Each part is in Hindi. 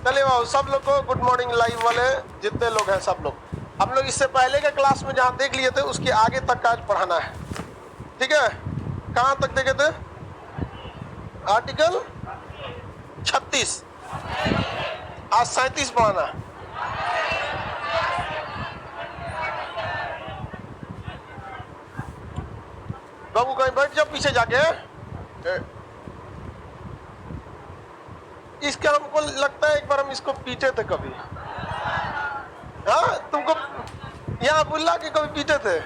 चलिए बाबू, सब लोग को गुड मॉर्निंग लाइव वाले जितने लोग हैं सब लोग, हम लोग इससे पहले के क्लास में जहाँ देख लिए थे उसके आगे तक का आज पढ़ाना है। ठीक है, कहाँ तक देखे थे? आर्टिकल 36, आज 37 पढ़ाना है। बाबू कहीं बैठ जाओ पीछे जाके। इसका हमको लगता है एक बार हम इसको पीटे थे कभी। हाँ, तुमको यहाँ बुल्ला के कभी पीटे थे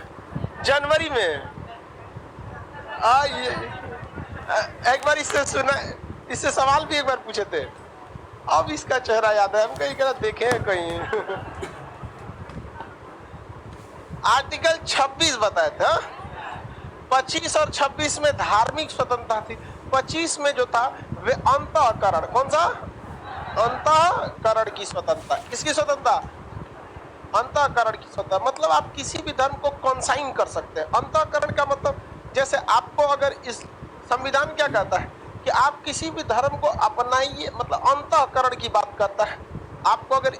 जनवरी में। ये एक बार इससे सुना, इससे सवाल भी एक बार पूछे थे। अब इसका चेहरा याद है, हम कहीं कहीं देखे हैं कहीं। आर्टिकल 26 बताए थे। 25 और 26 में धार्मिक स्वतंत्रता थी। 25 में जो था वे अंतःकरण, कौन सा? अंतःकरण की स्वतंत्रता। किसकी स्वतंत्रता? अंतःकरण की स्वतंत्रता। मतलब आप किसी भी धर्म को कॉन्साइन कर सकते हैं। अंतःकरण का मतलब जैसे आपको अगर इस संविधान क्या कहता है कि आप किसी भी धर्म को अपनाइए, मतलब अंतःकरण की बात करता है। आपको अगर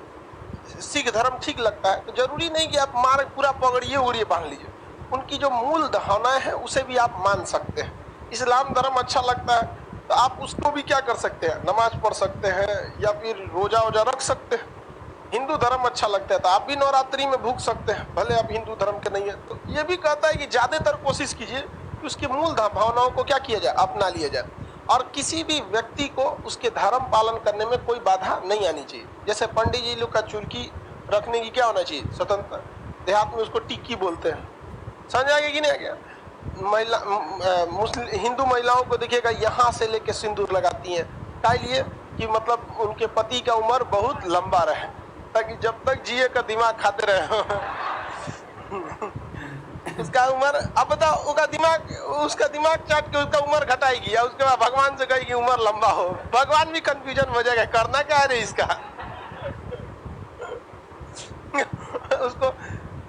सिख धर्म ठीक लगता है तो जरूरी नहीं कि आप मार पूरा पगड़िए उड़िए बांध लीजिए। उनकी जो मूल भावनाएं हैं उसे भी आप मान सकते हैं। इस्लाम धर्म अच्छा लगता है तो आप उसको भी क्या कर सकते हैं, नमाज पढ़ सकते हैं या फिर रोजा वोजा रख सकते हैं। हिंदू धर्म अच्छा लगता है तो आप भी नवरात्रि में भूख सकते हैं, भले आप हिंदू धर्म के नहीं है। तो ये भी कहता है कि ज्यादातर कोशिश कीजिए कि उसकी मूल भावनाओं को क्या किया जाए, अपना लिया जाए। और किसी भी व्यक्ति को उसके धर्म पालन करने में कोई बाधा नहीं आनी चाहिए। जैसे पंडित जी लोग का चुरकी रखने की क्या होना चाहिए, स्वतंत्र। देहात में उसको टिक्की बोलते हैं, समझ आ गया कि नहीं आ गया? महिला मुस्लिम हिंदू महिलाओं को देखिएगा यहाँ से लेके सिंदूर लगाती हैं, क्या लिए कि मतलब उनके पति का उम्र बहुत लंबा रहे, ताकि जब तक जिए का दिमाग खाते रहे। उसका उम्र, अब बताओ, उसका दिमाग चाट के उसका उम्र घटाएगी या उसके बाद भगवान से कहेगी उम्र लंबा हो। भगवान भी कंफ्यूजन हो जाएगा, करना क्या है इसका। उसको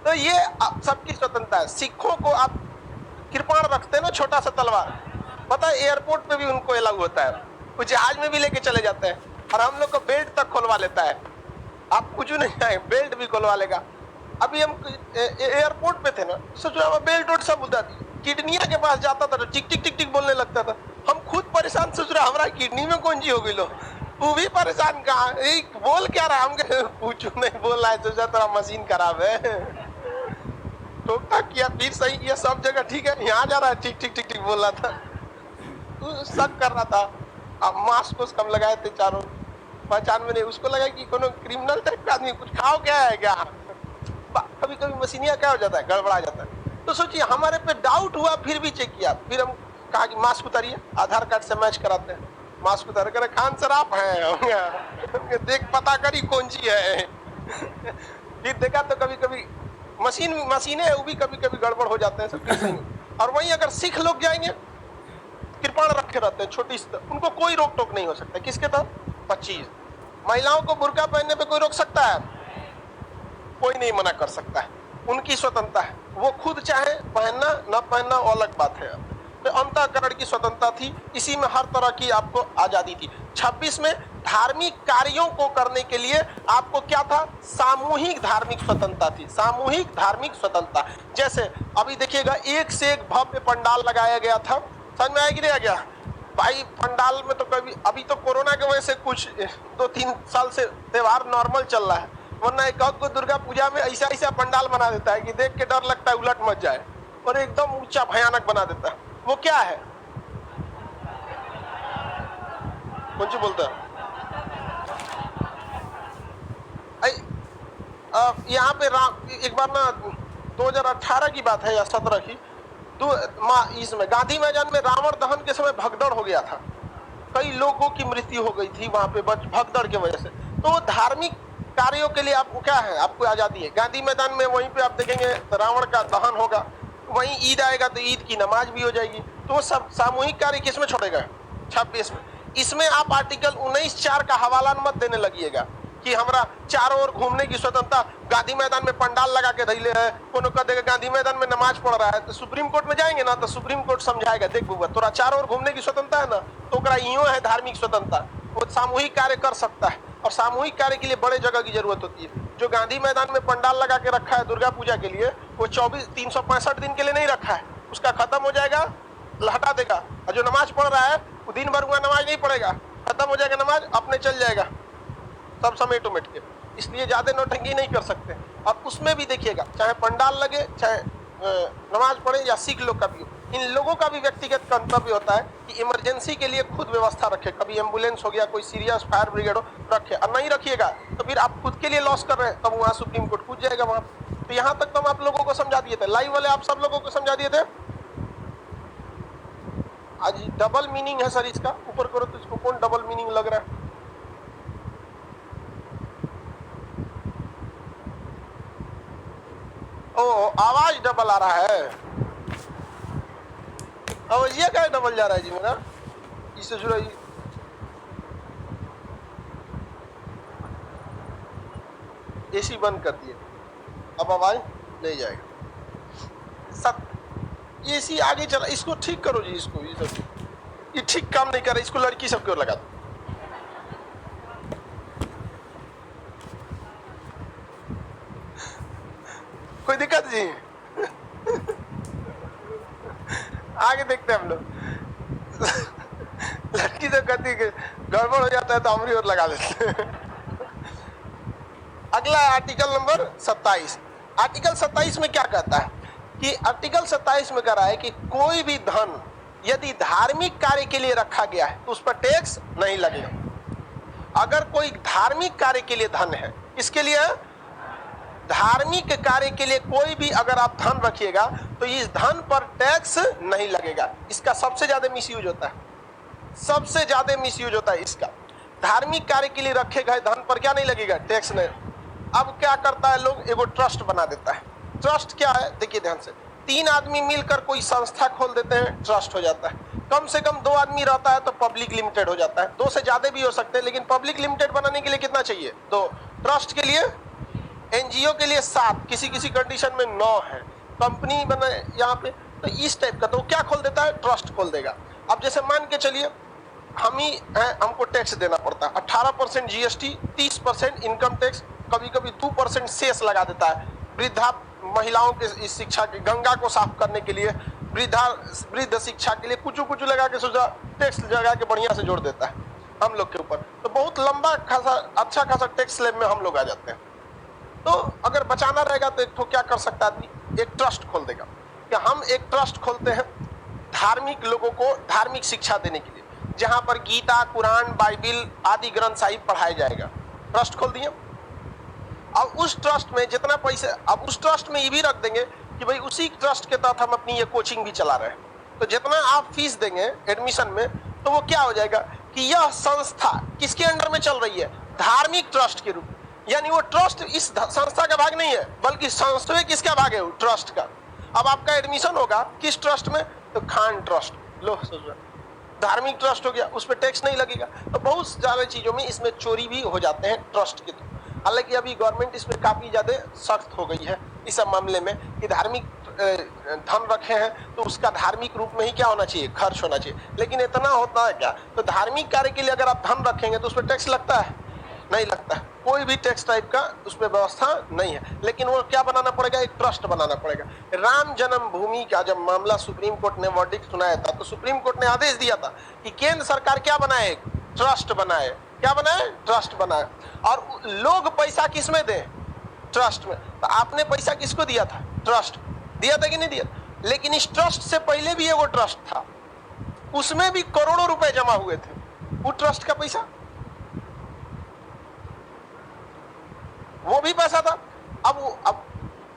तो ये सबकी स्वतंत्रता है। सिखों को आप कृपाण रखते हैं ना, छोटा सा तलवार, पता है एयरपोर्ट पे भी उनको अलाउ होता है, वो जहाज में भी लेके चले जाते हैं। और हम लोग को बेल्ट तक खोलवा लेता है। आप कुछ नहीं आए, बेल्ट भी खोलवा लेगा। अभी हम एयरपोर्ट पे थे ना, सोचो बेल्ट उल्ट सब उतार दी। किडनिया के पास जाता था तो टिक टिक टिक टिक बोलने लगता था। हम खुद परेशान, सोच रहे हमारा किडनी में कौन सी हो गई लो। तू भी परेशान, कहा बोल क्या रहा? हम पूछू नहीं बोल रहा है, सोचा तेरा मशीन खराब है। टोकता किया फिर सही किया, सब जगह ठीक है, यहाँ जा रहा है ठीक ठीक ठीक ठीक बोल रहा था। तू शक कर रहा था। अब मास्क को कम लगाए थे चारों, पहचान में नहीं। उसको लगा कि कोनो क्रिमिनल टाइप का आदमी, कुछ खाओ क्या है क्या। कभी कभी मशीनिया क्या हो जाता है, गड़बड़ा जाता है। तो सोचिए हमारे पे डाउट हुआ, फिर भी चेक किया। फिर हम कहा कि मास्क उतारिए, आधार कार्ड से मैच कराते हैं। मास्क उतार कर, खान सर आप हैं? देख पता करी कौन सी है। फिर देखा तो कभी कभी मशीनें है, वो भी कभी कभी गड़बड़ हो जाते हैं, सब कुछ सही। और वहीं अगर सिख लोग जाएंगे, कृपाण रखे रहते हैं छोटी, उनको कोई रोक टोक नहीं हो सकता। किसके तहत? 25। महिलाओं को बुर्का पहनने पे कोई रोक सकता है? कोई नहीं मना कर सकता है, उनकी स्वतंत्रता है। वो खुद चाहे पहनना न पहनना वो अलग बात है। तो अंतःकरण की स्वतंत्रता थी, इसी में हर तरह की आपको आजादी थी। 26 में धार्मिक कार्यों को करने के लिए आपको क्या था? सामूहिक धार्मिक स्वतंत्रता थी। सामूहिक धार्मिक स्वतंत्रता, जैसे अभी देखिएगा एक से एक भव्य पंडाल लगाया गया था। समझ में आया कि नहीं आ गया भाई? पंडाल में तो कभी, अभी तो कोरोना की वजह से कुछ 2-3 साल से त्योहार नॉर्मल चल रहा है, वरना एक को दुर्गा पूजा में ऐसा ऐसा पंडाल बना देता है कि देख के डर लगता है उलट मच जाए, और एकदम ऊंचा भयानक बना देता है। वो क्या है? कौन सी बोलता है? यहाँ पे एक बार ना 2018 की बात है या 17 की, इसमें गांधी मैदान में रावण दहन के समय भगदड़ हो गया था। कई लोगों की मृत्यु हो गई थी वहां पे भगदड़ की वजह से। तो धार्मिक कार्यों के लिए आपको क्या है, आपको आजादी है। गांधी मैदान में वहीं पे आप देखेंगे तो रावण का दहन होगा, वहीं ईद आएगा तो ईद की नमाज भी हो जाएगी। तो वो सब सामूहिक कार्य किसमें छोड़ेगा? 26 में। इसमें आप आर्टिकल 19(4) का हवाला मत देने लगिएगा कि हमारा चारों ओर घूमने की स्वतंत्रता। गांधी मैदान में पंडाल लगा के धैले है, कोनो कह देगा गांधी मैदान में नमाज पढ़ रहा है, तो सुप्रीम कोर्ट में जाएंगे ना तो सुप्रीम कोर्ट समझाएगा, देख बुआ तोरा चारों ओर घूमने की स्वतंत्रता है ना, तो इो है धार्मिक स्वतंत्रता, वो सामूहिक कार्य कर सकता है। और सामूहिक कार्य के लिए बड़े जगह की जरूरत होती है। जो गांधी मैदान में पंडाल लगा के रखा है दुर्गा पूजा के लिए, वो 365 दिन के लिए नहीं रखा है, उसका खत्म हो जाएगा, हटा देगा। और जो नमाज पढ़ रहा है वो दिन भर हुआ नमाज नहीं पढ़ेगा, खत्म हो जाएगा नमाज, अपने चल जाएगा सब समेट उमेट के। इसलिए ज्यादा नौटंकी नहीं कर सकते। और उसमें भी देखिएगा, चाहे पंडाल लगे, चाहे नमाज पढ़े या सिख लोग का भी, इन लोगों का भी व्यक्तिगत कर्तव्य होता है कि इमरजेंसी के लिए खुद व्यवस्था रखे। कभी एम्बुलेंस हो गया, कोई सीरियस फायर ब्रिगेड हो, रखे। और नहीं रखिएगा तो फिर आप खुद के लिए लॉस कर रहे हैं, तब वहां सुप्रीम कोर्ट कूद जाएगा वहां। तो यहाँ तक तो हम आप लोगों को समझा दिए थे, लाइव वाले आप सब लोगों को समझा दिए थे। आज डबल मीनिंग है सर इसका, ऊपर करो तो इसको कौन डबल मीनिंग लग रहा है? ओ आवाज डबल आ रहा है, आवाजिया क्या डबल जा रहा है जी मेरा, इससे जुड़ा एसी बंद कर दिए, अब आवाज नहीं जाएगा। सब एसी आगे चला, इसको ठीक करो जी, इसको ये सब ये ठीक काम नहीं कर रहा, इसको लड़की सबकी ओर लगा दो। कोई दिक्कत जी? आगे देखते हैं हम लोग। लड़की तो कहती है गड़बड़ हो जाता है तो हमारी ओर लगा लेते हैं। अगला आर्टिकल नंबर 27। आर्टिकल 27 में क्या कहता है कि आर्टिकल 27 में कह रहा है कि कोई भी धन यदि धार्मिक कार्य के लिए रखा गया है तो उस पर टैक्स नहीं लगेगा। अगर कोई धार्मिक कार्य के लिए धन है, इसके लिए धार्मिक कार्य के लिए कोई भी अगर आप धन रखिएगा तो इस धन पर टैक्स नहीं लगेगा। इसका सबसे ज्यादा मिसयूज होता है, सबसे ज्यादा मिसयूज होता है इसका। धार्मिक कार्य के लिए रखे गए धन पर क्या नहीं लगेगा? टैक्स नहीं। अब क्या करता है लोग, एगो ट्रस्ट बना देता है। ट्रस्ट क्या है देखिए ध्यान से, 3 आदमी मिलकर कोई संस्था खोल देते हैं, ट्रस्ट हो जाता है। कम से कम 2 आदमी रहता है तो पब्लिक लिमिटेड हो जाता है। 2 से ज्यादा भी हो सकते हैं, लेकिन पब्लिक लिमिटेड बनाने के लिए कितना चाहिए? 2। ट्रस्ट के लिए, एनजीओ के लिए 7, किसी किसी कंडीशन में 9 है। कंपनी बना यहाँ पे तो इस टाइप का, तो क्या खोल देता है? ट्रस्ट खोल देगा। अब जैसे मान के चलिए हम ही हैं, हमको टैक्स देना पड़ता है 18% जीएसटी, 30% इनकम टैक्स, कभी कभी 2% सेस लगा देता है। वृद्धा महिलाओं के इस शिक्षा के, गंगा को साफ करने के लिए, वृद्ध शिक्षा के लिए कुछ लगा के सोचा टैक्स लगा के बढ़िया से जोड़ देता है हम लोग के ऊपर। तो बहुत लंबा खासा अच्छा खासा टैक्स स्लैब में हम लोग आ जाते हैं। तो अगर बचाना रहेगा तो एक तो क्या कर सकता है आदमी, एक ट्रस्ट खोल देगा कि हम एक ट्रस्ट खोलते हैं धार्मिक लोगों को धार्मिक शिक्षा देने के लिए, जहां पर गीता, कुरान, बाइबिल आदि ग्रंथ साहिब पढ़ाया जाएगा। ट्रस्ट खोल दिए। अब उस ट्रस्ट में जितना पैसे, अब उस ट्रस्ट में ये भी रख देंगे कि भाई उसी ट्रस्ट के तहत हम अपनी ये कोचिंग भी चला रहे हैं। तो जितना आप फीस देंगे एडमिशन में, तो वो क्या हो जाएगा कि यह संस्था किसके अंडर में चल रही है? धार्मिक ट्रस्ट के रूप में। यानी वो ट्रस्ट इस संस्था का भाग नहीं है, बल्कि संस्था किसका भाग है? ट्रस्ट का। अब आपका एडमिशन होगा किस ट्रस्ट में? तो खान ट्रस्ट। लो धार्मिक ट्रस्ट हो गया, उस पर टैक्स नहीं लगेगा। तो बहुत सारी चीजों में इसमें चोरी भी हो जाते हैं ट्रस्ट के। हालांकि अभी गवर्नमेंट इसमें काफी ज्यादा सख्त हो गई है इस मामले में कि धार्मिक धन रखे हैं तो उसका धार्मिक रूप में ही क्या होना चाहिए? खर्च होना चाहिए। लेकिन इतना होता है क्या, तो धार्मिक कार्य के लिए अगर आप धन रखेंगे तो उस पर टैक्स लगता है? नहीं लगता है। कोई भी टैक्स टाइप का उसमें व्यवस्था नहीं है। लेकिन वो क्या बनाना पड़ेगा? एक ट्रस्ट बनाना पड़ेगा। राम जन्मभूमि का जब मामला सुप्रीम कोर्ट ने वर्डिक्ट सुनाया था, तो सुप्रीम कोर्ट ने आदेश दिया था कि केंद्र सरकार क्या बनाए? ट्रस्ट बनाए। क्या बनाए? ट्रस्ट बनाए। और लोग पैसा किसमें दें? ट्रस्ट में। तो आपने पैसा किसको दिया था? ट्रस्ट दिया था कि नहीं दिया? लेकिन इस ट्रस्ट से पहले भी एगो ट्रस्ट था, उसमें भी करोड़ों रुपए जमा हुए थे। वो ट्रस्ट का पैसा, वो भी पैसा था। अब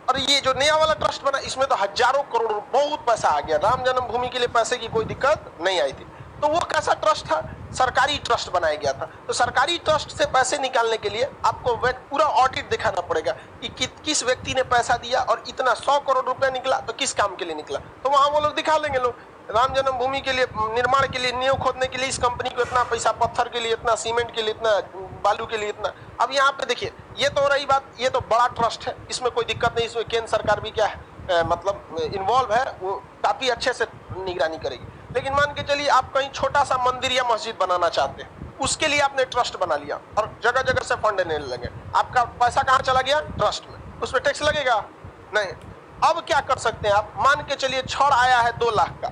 और ये जो नया वाला ट्रस्ट बना, इसमें तो हजारों करोड़, बहुत पैसा आ गया। राम जन्मभूमि के लिए पैसे की कोई दिक्कत नहीं आई थी। तो वो कैसा ट्रस्ट था? सरकारी ट्रस्ट बनाया गया था। तो सरकारी ट्रस्ट से पैसे निकालने के लिए आपको पूरा ऑडिट दिखाना पड़ेगा कि किस व्यक्ति ने पैसा दिया और इतना 100 करोड़ रुपया निकला तो किस काम के लिए निकला। तो वहां वो लोग दिखा लेंगे, लोग राम जन्मभूमि के लिए निर्माण के लिए, नींव खोदने के लिए इस कंपनी को इतना पैसा, पत्थर के लिए इतना, सीमेंट के लिए इतना, बालू के लिए इतना। अब यहाँ पे देखिए, ये तो रही बात, ये तो बड़ा ट्रस्ट है, इसमें कोई दिक्कत नहीं। इसमें केंद्र सरकार भी क्या है मतलब इन्वॉल्व है, वो काफी अच्छे से निगरानी करेगी। लेकिन मान के चलिए आप कहीं छोटा सा मंदिर या मस्जिद बनाना चाहते हैं, उसके लिए आपने ट्रस्ट बना लिया और जगह जगह से फंड देने लगे। आपका पैसा कहाँ चला गया? ट्रस्ट में। उस पर टैक्स लगेगा नहीं। अब क्या कर सकते हैं आप? मान के चलिए छड़ आया है 2 लाख का,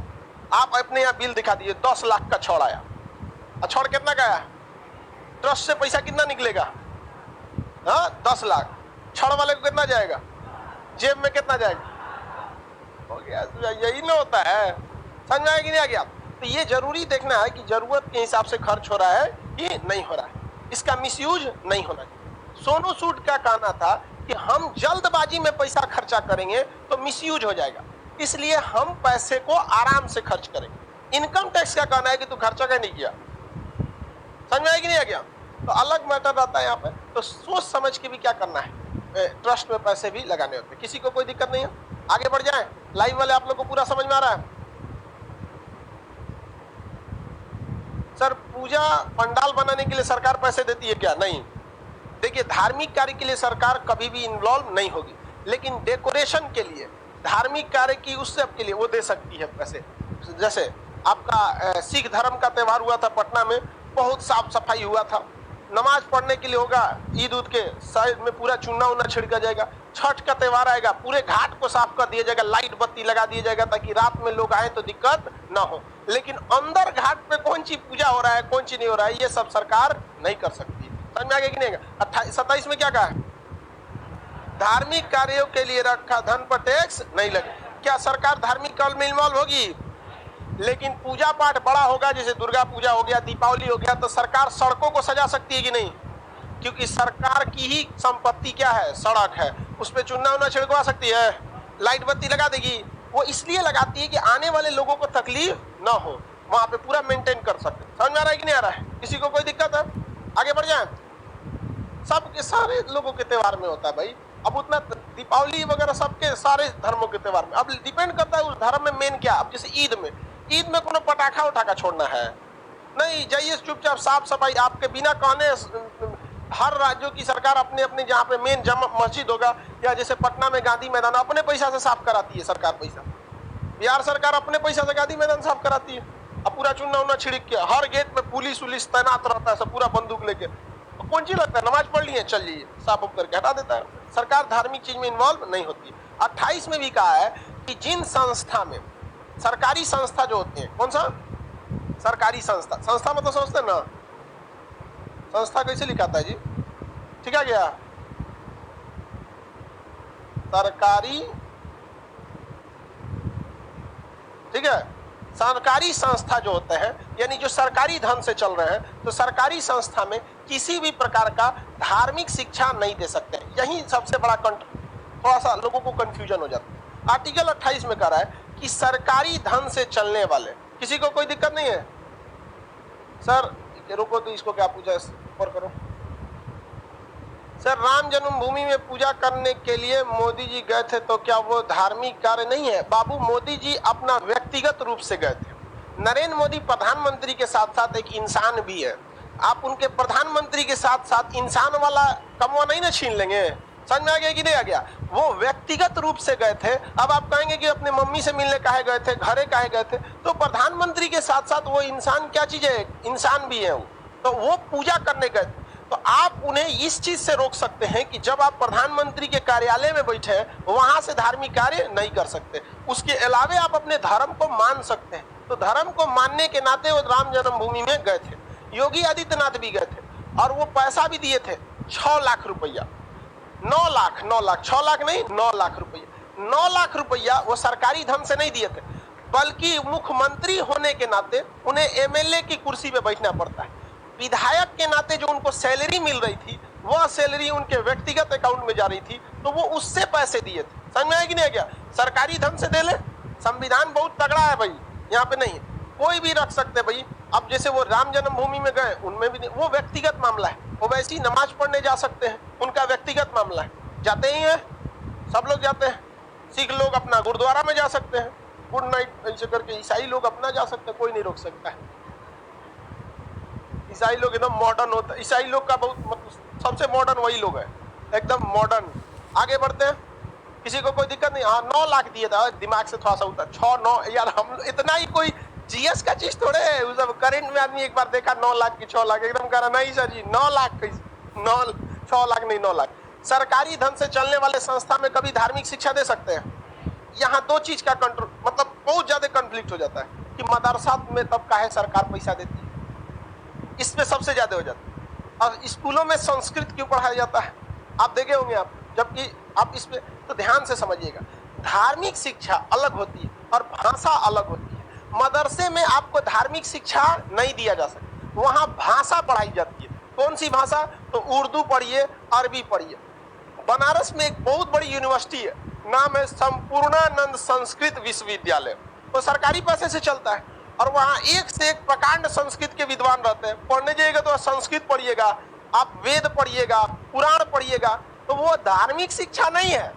आप अपने यहाँ बिल दिखा दीजिए 10 लाख का छड़ आया। और छड़ कितना का आया? ट्रस्ट से पैसा कितना निकलेगा? 10 लाख। छड़ वाले को कितना जाएगा? जेब में कितना जाएगा? हो गया। यही ना होता है। समझ में आएगी नहीं आ गया? तो ये जरूरी देखना है कि जरूरत के हिसाब से खर्च हो रहा है कि नहीं हो रहा है, इसका मिसयूज नहीं होना चाहिए। सोनू सूद का कहना था कि हम जल्दबाजी में पैसा खर्चा करेंगे तो मिसयूज हो जाएगा, इसलिए हम पैसे को आराम से खर्च करेंगे। इनकम टैक्स का कहना है कि तू खर्चा क्या नहीं किया। समझ में आएगी नहीं आ गया? तो अलग मैटर रहता है यहाँ पे। तो सोच समझ के भी क्या करना है, ट्रस्ट में पैसे भी लगाने होते हैं। किसी को कोई दिक्कत नहीं है? आगे बढ़ जाए। लाइव वाले आप लोग को पूरा समझ में आ रहा है? सर पूजा पंडाल बनाने के लिए सरकार पैसे देती है क्या? नहीं। देखिए, धार्मिक कार्य के लिए सरकार कभी भी इन्वॉल्व नहीं होगी, लेकिन डेकोरेशन के लिए, धार्मिक कार्य की उस सब के लिए वो दे सकती है पैसे। जैसे आपका सिख धर्म का त्योहार हुआ था पटना में, बहुत साफ सफाई हुआ था। नमाज पढ़ने के लिए होगा, ईद उद के साइड में पूरा चूना उना छिड़का जाएगा। छठ का त्योहार आएगा, पूरे घाट को साफ कर दिया जाएगा, लाइट बत्ती लगा दिया जाएगा ताकि रात में लोग आए तो दिक्कत ना हो। लेकिन अंदर घाट पे कौन सी पूजा हो रहा है, कौन सी नहीं हो रहा है, ये सब सरकार नहीं कर सकती। समझ में आ गया कि नहीं? 27 में क्या कहा? धार्मिक कार्यों के लिए रखा धन पर टैक्स नहीं लगे। क्या सरकार धार्मिक कार्य में इन्वॉल्व होगी? लेकिन पूजा पाठ बड़ा होगा, जैसे दुर्गा पूजा हो गया, दीपावली हो गया, तो सरकार सड़कों को सजा सकती है कि नहीं? क्योंकि सरकार की ही संपत्ति क्या है? सड़क है। उस पर चुनना उना छिड़कवा सकती है, लाइट बत्ती लगा देगी। वो इसलिए लगाती है कि आने वाले लोगों को तकलीफ ना हो, वहां पे पूरा मेंटेन कर सकते। समझ में आ रहा है कि नहीं आ रहा है? किसी को कोई दिक्कत है? आगे बढ़ जाए। सबके सारे लोगों के त्योहार में होता है भाई। अब उतना दीपावली वगैरह सबके सारे धर्मों के त्योहार में, अब डिपेंड करता है उस धर्म में मेन क्या। अब जैसे ईद में कोनो पटाखा उठाखा छोड़ना है नहीं, जाइए चुपचाप साफ सफाई आपके बिना कहने। हर राज्यों की सरकार अपने अपने जहाँ पे मेन जमा मस्जिद होगा, या जैसे पटना में गांधी मैदान अपने पैसा से साफ कराती है सरकार। पैसा बिहार सरकार अपने पैसा से गांधी मैदान साफ कराती है। अब पूरा चुना उना छिड़क के हर गेट में पुलिस उलिस तैनात रहता है, सब पूरा बंदूक लेके। कौन चीज लगता है? नमाज पढ़ लिए चल जाइए, साफ उफ करके हटा देता है। सरकार धार्मिक चीज में इन्वॉल्व नहीं होती। 28 में भी कहा है कि जिन संस्था में, सरकारी संस्था जो होती है, कौन सा सरकारी संस्था, संस्था मतलब समझते हैं ना? संस्था कैसे लिखाता है जी? ठीक है गया? सरकारी, ठीक है, सरकारी संस्था जो होते हैं, यानी जो सरकारी धन से चल रहे हैं, तो सरकारी संस्था में किसी भी प्रकार का धार्मिक शिक्षा नहीं दे सकते। यही सबसे बड़ा थोड़ा सा लोगों को कंफ्यूजन हो जाता है। आर्टिकल 28 में कह रहा है कि सरकारी धन से चलने वाले, किसी को कोई दिक्कत नहीं है? सर रुको, तो इसको क्या पूछा और करो। सर राम जन्मभूमि में पूजा करने के लिए मोदी जी गए थे, तो क्या वो धार्मिक कार्य नहीं है? बाबू, मोदी जी अपना व्यक्तिगत रूप से गए थे। नरेंद्र मोदी प्रधानमंत्री के साथ साथ एक इंसान भी है। आप उनके प्रधानमंत्री के साथ साथ इंसान वाला कमवा नहीं ना छीन लेंगे। समझ में आ गया कि नहीं आ गया? वो व्यक्तिगत रूप से गए थे। अब आप कहेंगे कि अपने मम्मी से मिलने काहे गए थे, घरे काहे गए थे? तो प्रधानमंत्री के साथ साथ वो इंसान क्या चीज है? इंसान भी है वो। तो वो पूजा करने गए थे। तो आप उन्हें इस चीज से रोक सकते हैं कि जब आप प्रधानमंत्री के कार्यालय में बैठे हैं, वहां से धार्मिक कार्य नहीं कर सकते। उसके अलावे आप अपने धर्म को मान सकते हैं। तो धर्म को मानने के नाते वो राम जन्मभूमि में गए थे। योगी आदित्यनाथ भी गए थे और वो पैसा भी दिए थे, 6 लाख रुपया। 9 लाख 6 लाख नहीं, 9 लाख रुपया। 9 लाख रुपया वो सरकारी धन से नहीं दिए थे, बल्कि मुख्यमंत्री होने के नाते उन्हें एमएलए की कुर्सी पे बैठना पड़ता है। विधायक के नाते जो उनको सैलरी मिल रही थी, वह सैलरी उनके व्यक्तिगत अकाउंट में जा रही थी, तो वो उससे पैसे दिए थे। समझ में आया कि नहीं गया? सरकारी धन से दे ले। संविधान बहुत तगड़ा है भाई, यहाँ पे नहीं कोई भी रख सकते भाई। अब जैसे वो राम जन्मभूमि में गए, उनमें भी वो व्यक्तिगत मामला है। वो वैसे ही नमाज पढ़ने जा सकते हैं, उनका व्यक्तिगत मामला है। जाते ही हैं, सब लोग जाते हैं। सिख लोग अपना गुरुद्वारा में जा सकते हैं, गुड नाइट ऐसे करके। ईसाई लोग अपना जा सकते हैं, कोई नहीं रोक सकता है। ईसाई लोग एकदम मॉडर्न होता है। ईसाई लोग का बहुत मतलब सबसे मॉडर्न वही लोग है, एकदम मॉडर्न। आगे बढ़ते हैं, किसी को कोई दिक्कत नहीं? हाँ 9 लाख दिए था, दिमाग से थोड़ा सा उतर। 6 9 यार, हम इतना ही कोई जीएस का चीज थोड़े है। उस करंट में आदमी एक बार देखा 9 लाख की 6 लाख, एकदम कह रहा नहीं सर जी 9 लाख कैसे, 9 6 लाख नहीं 9 लाख। सरकारी धन से चलने वाले संस्था में कभी धार्मिक शिक्षा दे सकते हैं? यहाँ दो चीज का कंट्रोल, मतलब बहुत ज्यादा कंफ्लिक्ट हो जाता है कि मदरसा में तब काहे सरकार पैसा देती है, इसमें सबसे ज्यादा हो जाता है। और स्कूलों में संस्कृत क्यों पढ़ाया जाता है, आप देखे होंगे आप, जबकि आप इसमें तो ध्यान से समझिएगा, धार्मिक शिक्षा अलग होती है और भाषा अलग होती है। मदरसे में आपको धार्मिक शिक्षा नहीं दिया जा सकता, वहां भाषा पढ़ाई जाती है। कौन सी भाषा? तो उर्दू पढ़िए, अरबी पढ़िए। बनारस में एक बहुत बड़ी यूनिवर्सिटी है, नाम है संपूर्णानंद संस्कृत विश्वविद्यालय, वो सरकारी पैसे से चलता है और वहाँ एक से एक प्रकांड संस्कृत के विद्वान रहते हैं। पढ़ने जाइएगा तो संस्कृत पढ़िएगा, आप वेद पढ़िएगा, पुराण पढ़िएगा, तो वो धार्मिक शिक्षा नहीं है।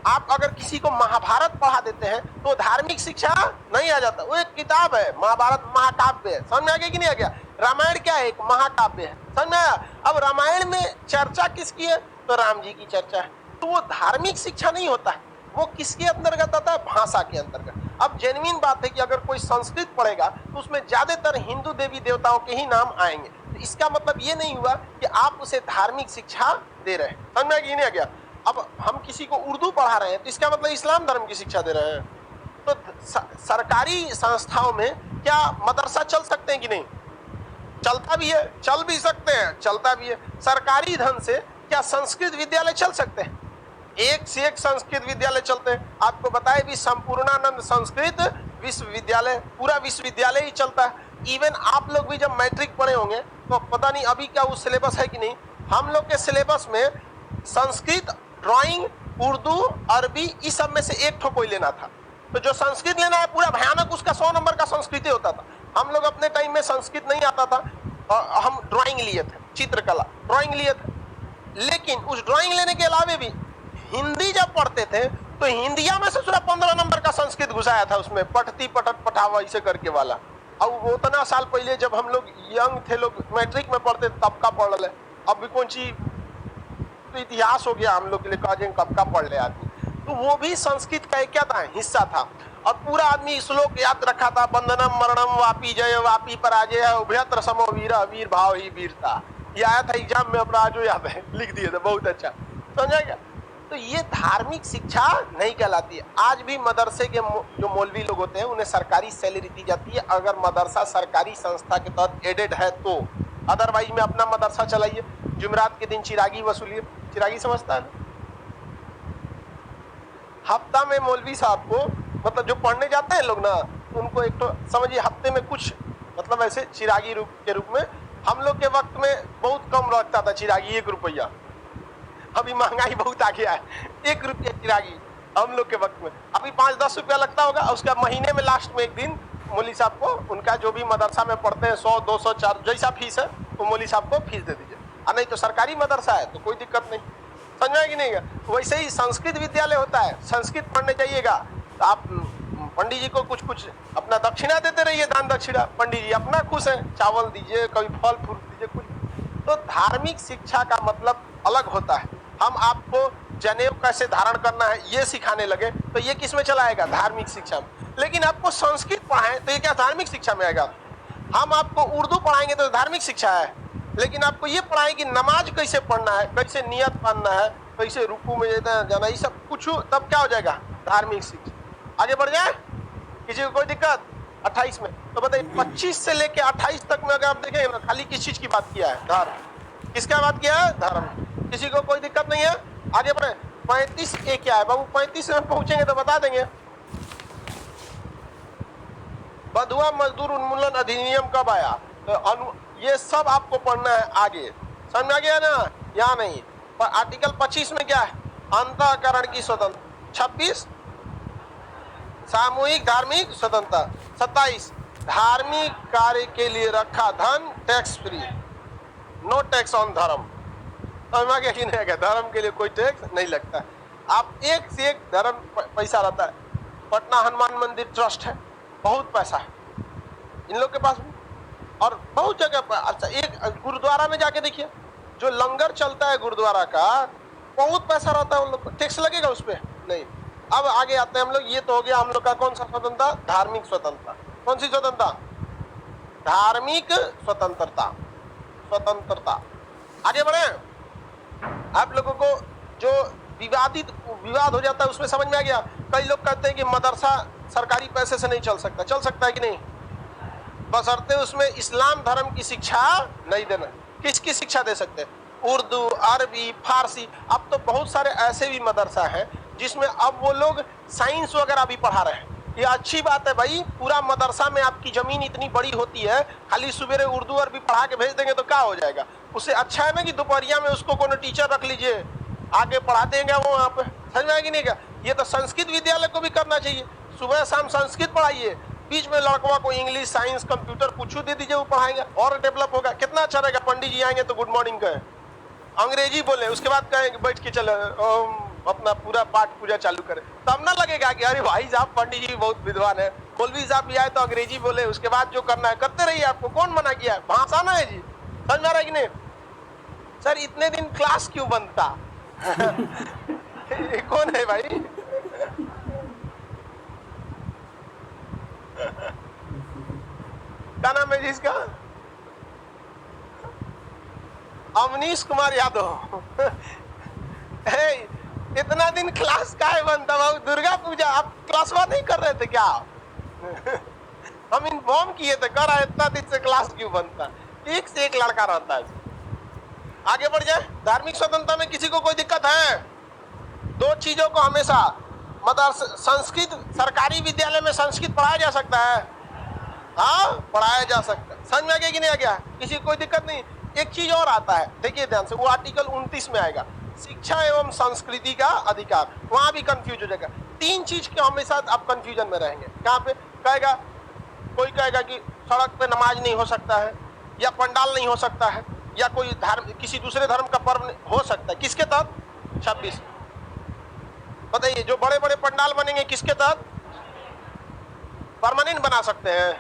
आप अगर किसी को महाभारत पढ़ा देते हैं तो धार्मिक शिक्षा नहीं आ जाता, वो एक किताब है, महाभारत महाकाव्य है, समझ में आ गया कि नहीं आ गया? रामायण क्या है? एक महाकाव्य है, समझ में आया? अब रामायण में चर्चा किसकी है? तो राम जी की चर्चा है, तो वो धार्मिक शिक्षा नहीं होता है, वो किसके अंतर्गत आता है? भाषा के अंतर्गत। अब जेन्युइन बात है कि अगर कोई संस्कृत पढ़ेगा तो उसमें ज्यादातर हिंदू देवी देवताओं के ही नाम आएंगे, तो इसका मतलब ये नहीं हुआ कि आप उसे धार्मिक शिक्षा दे रहे हैं, समझ में नहीं आ गया? अब हम किसी को उर्दू पढ़ा रहे हैं तो इसका मतलब इस्लाम धर्म की शिक्षा दे रहे हैं। तो सरकारी संस्थाओं में क्या मदरसा चल सकते हैं कि नहीं? चलता भी है, चल भी सकते हैं, चलता भी है। सरकारी धन से क्या संस्कृत विद्यालय चल सकते हैं? एक से एक संस्कृत विद्यालय चलते हैं। आपको बताए भी संपूर्णानंद संस्कृत विश्वविद्यालय, पूरा विश्वविद्यालय ही चलता है। इवन आप लोग भी जब मैट्रिक पढ़े होंगे तो पता नहीं अभी क्या वो सिलेबस है कि नहीं, हम लोग के सिलेबस में संस्कृत, ड्राइंग, उर्दू, अरबी, इस सब में से एक ठो कोई लेना था। तो जो संस्कृत लेना है पूरा भयानक उसका 100 नंबर का संस्कृत ही होता था। हम लोग अपने टाइम में संस्कृत नहीं आता था और हम ड्राइंग लिए थे, चित्रकला ड्राइंग लिए थे। लेकिन उस ड्राइंग लेने के अलावे भी हिंदी जब पढ़ते थे तो हिंदिया में से सिर्फ 15 नंबर का संस्कृत घुसाया था उसमें, पठती पठत पठावा ऐसे करके वाला। अब उतना साल पहले जब हम लोग यंग थे, लोग मैट्रिक में पढ़ते तब का पढ़ ले, अब भी कौन सी तो इतिहास हो गया हम लोग के लिए, कब का पढ़ ले आदमी। तो वो भी संस्कृत का एक क्या था, हिस्सा था। और पूरा आदमी श्लोक याद रखा था, बंदनम मरणम वापी जय वापी पराजय उभयत्र समो वीर वीर भाव ही वीरता। ये आया था एग्जाम में, अपना आज याद है, लिख दिए थे, बहुत अच्छा, समझा क्या? तो ये धार्मिक शिक्षा नहीं कहलाती है। आज भी मदरसे के जो मौलवी लोग होते हैं उन्हें सरकारी सैलरी दी जाती है अगर मदरसा सरकारी संस्था के तहत एडेड है तो। अदरवाइज में अपना मदरसा चलाइए, जुमेरात के दिन चिरागी वसूलिए। चिरागी समझता है? हफ्ता में मौलवी साहब को, मतलब जो पढ़ने जाते हैं लोग ना, उनको एक तो समझिए हफ्ते में कुछ, मतलब ऐसे चिरागी के रूप में, हम लोग के वक्त में बहुत कम लगता था चिरागी, 1 रुपया। अभी महंगाई बहुत आ गया है, 1 रुपया चिरागी हम लोग के वक्त में। अभी 5-10 रुपया लगता होगा। उसका महीने में लास्ट में एक दिन मौलवी साहब को, उनका जो भी मदरसा में पढ़ते हैं 100, 200, 400 जैसा फीस है, तो मौलवी साहब को फीस दे दीजिए। और नहीं तो सरकारी मदरसा है तो कोई दिक्कत नहीं, समझ में कि नहीं? वैसे ही संस्कृत विद्यालय होता है, संस्कृत पढ़ने जाइएगा तो आप पंडित जी को कुछ कुछ अपना दक्षिणा देते रहिए, दान दक्षिणा। पंडित जी अपना खुश है, चावल दीजिए, कभी फल फूल दीजिए, कुछ। तो धार्मिक शिक्षा का मतलब अलग होता है। हम आपको जनेऊ कैसे धारण करना है ये सिखाने लगे तो ये किस में चला आएगा? धार्मिक शिक्षा में। लेकिन आपको संस्कृत पढ़ाएं तो ये क्या धार्मिक शिक्षा में आएगा? हम आपको उर्दू पढ़ाएंगे तो धार्मिक शिक्षा है। लेकिन आपको ये पढ़ाएं कि नमाज कैसे पढ़ना है, कैसे नियत बांधना है, कैसे रुकू में जाना, ये सब कुछ, तब क्या हो जाएगा? धार्मिक शिक्षा। आगे बढ़ जाए, किसी को कोई दिक्कत? 28 में तो बताइए 25 से लेके 28 तक में अगर आप देखेंगे ना, खाली किस चीज की बात किया है? धर्म। किसका बात किया है? धर्म। किसी को कोई दिक्कत नहीं है? आगे बढ़े। 35 ए क्या है बाबू? 35 में पहुंचेंगे तो बता देंगे। बधुआ मजदूर उन्मूलन अधिनियम कब आया? तो ये सब आपको पढ़ना है आगे, समझ में आ गया ना? यहाँ नहीं। पर आर्टिकल 25 में क्या है? अंतःकरण की स्वतंत्रता। 26 सामूहिक धार्मिक स्वतंत्रता। 27 धार्मिक कार्य के लिए रखा धन tax free, no tax on धर्म। समझ में कि नहीं? धर्म के लिए कोई टैक्स नहीं लगता। आप एक से एक धर्म पैसा रहता है। पटना हनुमान मंदिर ट्रस्ट है, बहुत पैसा है इन लोग के पास भी, और बहुत जगह पर। अच्छा, एक गुरुद्वारा में जाके देखिए, जो लंगर चलता है गुरुद्वारा का, बहुत पैसा रहता है उन लोग को। टैक्स लगेगा उस पर? नहीं। अब आगे आते हैं हम लोग। ये तो हो गया हम लोग का कौन सा स्वतंत्रता? धार्मिक स्वतंत्रता। कौन सी स्वतंत्रता? धार्मिक स्वतंत्रता, स्वतंत्रता। आगे बढ़े। आप लोगों को जो विवाद हो जाता है उसमें समझ में आ गया। कई लोग कहते हैं कि मदरसा सरकारी पैसे से नहीं चल सकता। चल सकता है कि नहीं? बशर्ते उसमें इस्लाम धर्म की शिक्षा नहीं देना। किसकी शिक्षा दे सकते हैं? उर्दू, अरबी, फारसी। अब तो बहुत सारे ऐसे भी मदरसा हैं जिसमें अब वो लोग साइंस वगैरह भी पढ़ा रहे हैं। ये अच्छी बात है भाई। पूरा मदरसा में आपकी जमीन इतनी बड़ी होती है, खाली सुबह उर्दू अरबी पढ़ा के भेज देंगे तो क्या हो जाएगा? उससे अच्छा है ना कि दोपहरिया में उसको कोनो टीचर रख लीजिए, आगे पढ़ा देंगे वो वहाँ पे। समझ में आएगी नहीं क्या? ये तो संस्कृत विद्यालय को भी करना चाहिए। सुबह शाम संस्कृत पढ़ाइए, बीच में लड़कों को इंग्लिश, साइंस, कंप्यूटर कुछ दे दीजिए, वो पढ़ाएंगे और डेवलप होगा। कितना अच्छा रहेगा। पंडित जी आएंगे तो गुड मॉर्निंग कहें, अंग्रेजी बोले, उसके बाद कहें बैठ के चले अपना पूरा पाठ पूजा चालू करें, तब ना लगेगा कि अरे भाई साहब पंडित जी भी बहुत विद्वान है। मौलवी साहब भी आए तो अंग्रेजी बोले, उसके बाद जो करना है करते रहिए। आपको कौन मना किया है? भाषा ना है जी। समझ में आ रहा है कि नहीं? सर इतने दिन क्लास क्यों बनता? कौन है भाई? क्या नाम है जी इसका? अवनीश कुमार यादव। इतना दिन क्लास का है बनता बाबू? दुर्गा पूजा आप क्लास नहीं कर रहे थे क्या? हम इन्फॉर्म किए थे, कर इतना दिन से क्लास क्यों बनता? एक से एक लड़का रहता है। आगे बढ़ जाए। धार्मिक स्वतंत्रता में किसी को कोई दिक्कत है? दो चीजों को हमेशा संस्कृत, सरकारी विद्यालय में संस्कृत पढ़ाया जा सकता है। हाँ पढ़ाया जा सकता है। समझ में आ गया कि नहीं आ गया? किसी को कोई दिक्कत नहीं। एक चीज और आता है, देखिए ध्यान से, वो आर्टिकल 29 में आएगा, शिक्षा एवं संस्कृति का अधिकार। वहां भी कंफ्यूज हो जाएगा। तीन चीज के हमेशा आप कंफ्यूजन में रहेंगे। कहाँ पे कहेगा? कोई कहेगा कि सड़क पे नमाज नहीं हो सकता है, या पंडाल नहीं हो सकता है, या कोई धर्म, किसी दूसरे धर्म का पर्व हो सकता है। किसके तहत? 26। बताइए, जो बड़े बड़े पंडाल बनेंगे किसके तहत? परमानेंट बना सकते हैं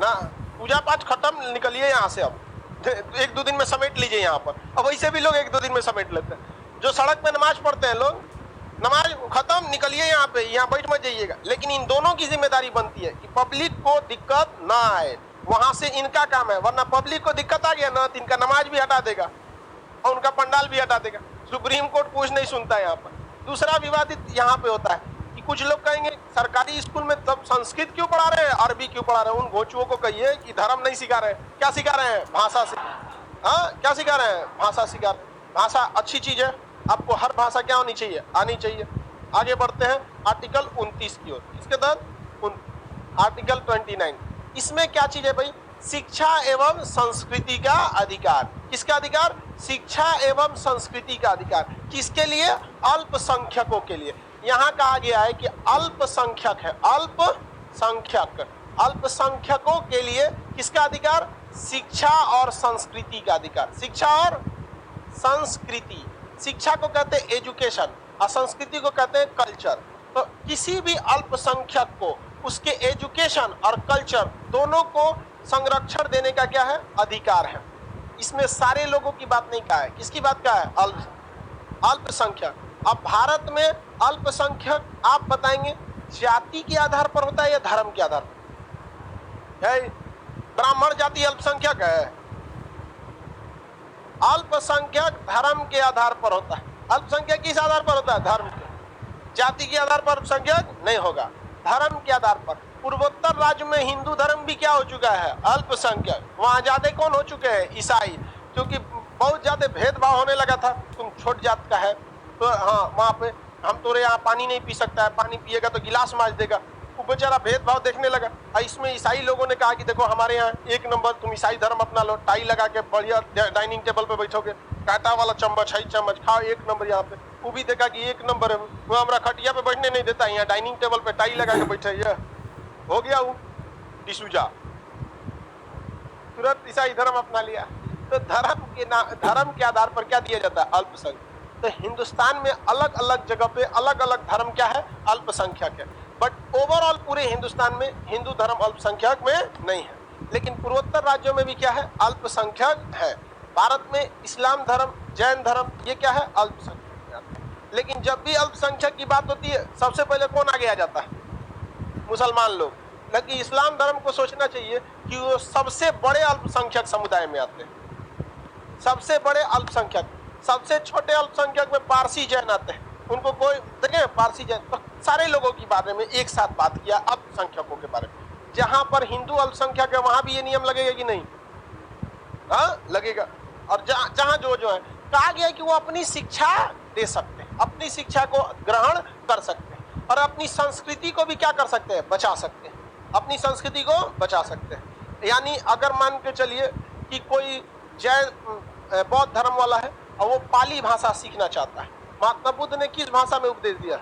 ना। पूजा पाठ खत्म, निकलिए यहाँ से। अब एक दो दिन में समेट लीजिए यहाँ पर। अब वैसे भी लोग एक दो दिन में समेट लेते हैं। जो सड़क पे नमाज पढ़ते हैं लोग, नमाज खत्म, निकलिए यहाँ पे, यहाँ बैठ मत जाइएगा। लेकिन इन दोनों की जिम्मेदारी बनती है कि पब्लिक को दिक्कत ना आए। वहां से इनका काम है, वरना पब्लिक को दिक्कत आ गया ना तो इनका नमाज भी हटा देगा और उनका पंडाल भी हटा देगा। सुप्रीम कोर्ट कुछ नहीं सुनता है यहाँ पर। दूसरा विवादित यहाँ पे होता है कि कुछ लोग कहेंगे सरकारी स्कूल में तब संस्कृत क्यों पढ़ा रहे हैं, अरबी क्यों पढ़ा रहे हैं? उन घोचुओं को कहिए कि धर्म नहीं सिखा रहे हैं। क्या सिखा रहे हैं? भाषा से। हाँ क्या सिखा रहे हैं? भाषा सिखा रहे हैं। भाषा अच्छी चीज है, आपको हर भाषा क्या होनी चाहिए? आनी चाहिए। आगे बढ़ते हैं आर्टिकल 29 की ओर। इसके तहत आर्टिकल 29, इसमें क्या चीज है भाई? शिक्षा एवं संस्कृति का अधिकार। किसका अधिकार? शिक्षा एवं संस्कृति का अधिकार। किसके लिए? अल्पसंख्यकों के लिए। यहाँ कहा गया है कि अल्पसंख्यक है, अल्पसंख्यक, अल्पसंख्यकों के लिए किसका अधिकार? शिक्षा और संस्कृति का अधिकार। शिक्षा और संस्कृति। शिक्षा को कहते हैं एजुकेशन और संस्कृति को कहते हैं कल्चर। तो किसी भी अल्पसंख्यक को उसके एजुकेशन और कल्चर दोनों को संरक्षण देने का क्या है? अधिकार है। इसमें सारे लोगों की बात नहीं कहा है। किसकी बात कहा है? अल्पसंख्यक। अब भारत में अल्पसंख्यक आप बताएंगे जाति के आधार पर होता है या धर्म के आधार पर है? ब्राह्मण जाति अल्पसंख्यक है? अल्पसंख्यक धर्म के आधार पर होता है। अल्पसंख्यक किस आधार पर होता है? धर्म के। जाति के आधार पर अल्पसंख्यक नहीं होगा, धर्म के आधार पर। पूर्वोत्तर राज्य में हिंदू धर्म भी क्या हो चुका है? अल्पसंख्यक। वहां ज्यादा कौन हो चुके हैं? ईसाई। क्योंकि बहुत ज्यादा भेदभाव होने लगा था, तुम छोट जात का है तो हाँ वहां पे हम तोरे यहाँ पानी नहीं पी सकता है, पानी पिएगा तो गिलास मांज देगा। वो बेचारा भेदभाव देखने लगा। इसमें ईसाई लोगों ने कहा कि देखो हमारे यहाँ एक नंबर, तुम ईसाई धर्म अपना लो, टाई लगा के बढ़िया डाइनिंग टेबल पे बैठोगे, कांटा वाला चम्मच है, चम्मच खाओ, एक नंबर। यहाँ पे वो भी देखा कि एक नंबर है, वो हमारा खटिया पे बैठने नहीं देता, यहाँ डाइनिंग टेबल पे टाई लगा के बैठे। ये हो गया वो डिसूजा, तुरंत ईसाई धर्म अपना लिया। तो धर्म के आधार पर क्या दिया जाता है? अल्पसंख्यक। तो हिंदुस्तान में अलग अलग जगह पे अलग अलग धर्म क्या है? अल्पसंख्यक है। बट ओवरऑल पूरे हिंदुस्तान में हिंदू धर्म अल्पसंख्यक में नहीं है, लेकिन पूर्वोत्तर राज्यों में भी क्या है? अल्पसंख्यक है। भारत में इस्लाम धर्म, जैन धर्म, ये क्या है? अल्पसंख्यक। लेकिन जब भी अल्पसंख्यक की बात होती है सबसे पहले कौन आगे आ जाता है? मुसलमान लोग। लेकिन इस्लाम धर्म को सोचना चाहिए कि वो सबसे बड़े अल्पसंख्यक समुदाय में आते हैं, सबसे बड़े अल्पसंख्यक। सबसे छोटे अल्पसंख्यक में पारसी जैन आते हैं, उनको कोई देखें पारसी जैन, तो सारे लोगों के बारे में एक साथ बात किया अल्पसंख्यकों के बारे में। जहां पर हिंदू अल्पसंख्यक है वहां भी ये नियम लगेगा कि नहीं? हाँ लगेगा। और जहां जो है कहा गया है कि वो अपनी शिक्षा दे सकते हैं, अपनी शिक्षा को ग्रहण कर सकते हैं और अपनी संस्कृति को भी क्या कर सकते हैं, बचा सकते हैं, अपनी संस्कृति को बचा सकते हैं। यानी अगर मान के चलिए कि कोई जैन बौद्ध धर्म वाला है और वो पाली भाषा सीखना चाहता है, महात्मा बुद्ध ने किस भाषा में उपदेश दिया?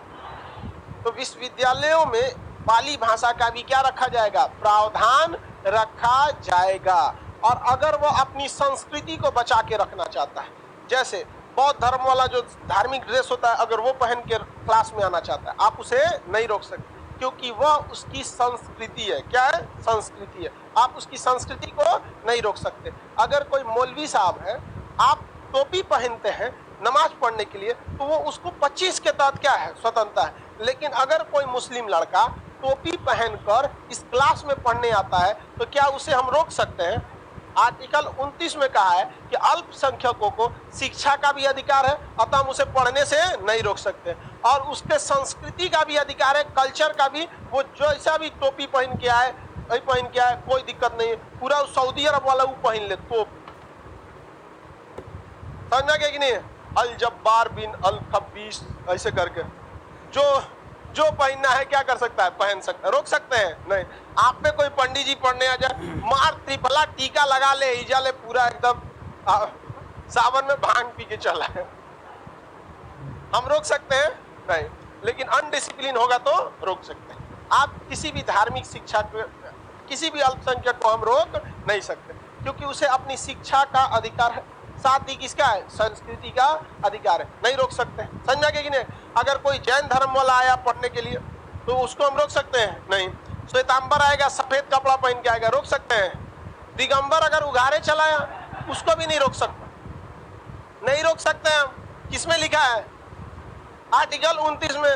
तो विश्वविद्यालयों में पाली भाषा का भी क्या रखा जाएगा, प्रावधान रखा जाएगा। और अगर वो अपनी संस्कृति को बचा के रखना चाहता है, जैसे बौद्ध धर्म वाला जो धार्मिक ड्रेस होता है, अगर वो पहन के क्लास में आना चाहता है, आप उसे नहीं रोक सकते, क्योंकि वह उसकी संस्कृति है। क्या है? संस्कृति है। आप उसकी संस्कृति को नहीं रोक सकते। अगर कोई मौलवी साहब है, आप टोपी पहनते हैं नमाज पढ़ने के लिए, तो वो उसको 25 के तहत क्या है, स्वतंत्रता है। लेकिन अगर कोई मुस्लिम लड़का टोपी पहनकर इस क्लास में पढ़ने आता है, तो क्या उसे हम रोक सकते हैं? आर्टिकल 29 में कहा है कि अल्पसंख्यकों को शिक्षा का भी अधिकार है, अतः हम उसे पढ़ने से नहीं रोक सकते। और उसके संस्कृति का भी अधिकार है, कल्चर का भी। वो जैसा भी टोपी पहन के आए, पहन के आए, कोई दिक्कत नहीं है। पूरा सऊदी अरब वाला वो पहन ले तो समझना क्या कि नहीं? अल जब्बार बिन अल खब्बीस ऐसे करके जो पहनना है क्या कर सकता है, पहन सकता है, रोक सकते हैं नहीं। आप पे कोई पंडित जी पढ़ने आ जाए, मार त्रिफला टीका लगा ले, ईजा ले, पूरा एकदम सावन में भांग पी के चला है, हम रोक सकते हैं नहीं। लेकिन अनडिसिप्लिन होगा तो रोक सकते हैं। आप किसी भी धार्मिक शिक्षा को, किसी भी अल्पसंख्यक को हम रोक नहीं सकते, क्योंकि उसे अपनी शिक्षा का अधिकार है, साथ ही किसका है, संस्कृति का अधिकार है, नहीं रोक सकते। समझा कि नहीं? अगर कोई जैन धर्म वाला आया पढ़ने के लिए, तो उसको हम रोक सकते हैं नहीं। श्वेतांबर आएगा, सफेद कपड़ा पहन के आएगा, रोक सकते हैं? दिगंबर अगर उघारे चलाया, उसको भी नहीं रोक सकते, नहीं रोक सकते हैं हम। किसमें लिखा है? आर्टिकल 29 में।